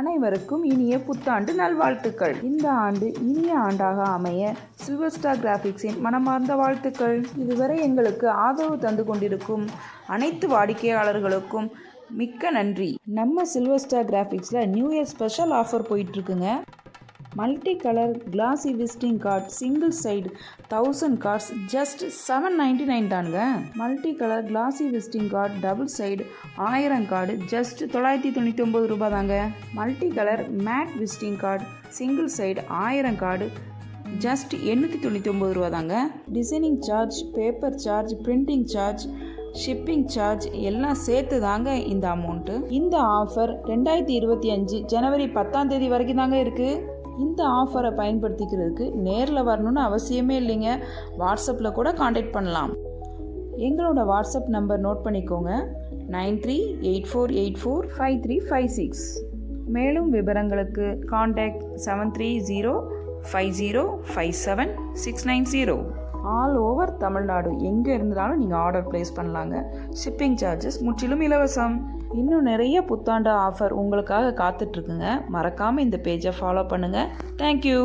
அனைவருக்கும் இனிய புத்தாண்டு நல்வாழ்த்துக்கள். இந்த ஆண்டு இனிய ஆண்டாக அமைய சில்வர் ஸ்டார் கிராஃபிக்ஸின் மனமார்ந்த வாழ்த்துக்கள். இதுவரை எங்களுக்கு ஆதரவு தந்து கொண்டிருக்கும் அனைத்து வாடிக்கையாளர்களுக்கும் மிக்க நன்றி. நம்ம சில்வர் ஸ்டார் கிராஃபிக்ஸில் நியூ இயர் ஸ்பெஷல் ஆஃபர் போயிட்டுருக்குங்க. Multi colour classy visiting card single side 1000 cards just $799 தானுங்க. Multi colour classy visiting card double side 1000 card just $999 தாங்க. Multi colour matte visiting card single side 1000 card just $899 தாங்க. Designing charge, paper charge, printing charge, shipping charge எல்லாம் சேர்த்து தாங்க இந்த amount. இந்த offer 2025 ஜனவரி 10 வரைக்கும் தாங்க இருக்குது. இந்த ஆஃபரை பயன்படுத்திக்கிறதுக்கு நேரில் வரணும்னு அவசியமே இல்லைங்க. வாட்ஸ்அப்பில் கூட காண்டாக்ட் பண்ணலாம். எங்களோட வாட்ஸ்அப் நம்பர் நோட் பண்ணிக்கோங்க, 9384845356. மேலும் விவரங்களுக்கு காண்டாக்ட் 7305057690. ஆல் ஓவர் தமிழ்நாடு எங்கே இருந்தாலும் நீங்கள் ஆர்டர் ப்ளேஸ் பண்ணலாங்க. ஷிப்பிங் சார்ஜஸ் முற்றிலும் இலவசம். இன்னும் நிறைய புத்தாண்டு ஆஃபர் உங்களுக்காக காத்துட்ருக்குங்க. மறக்காமல் இந்த பேஜை ஃபாலோ பண்ணுங்கள். தேங்க்யூ.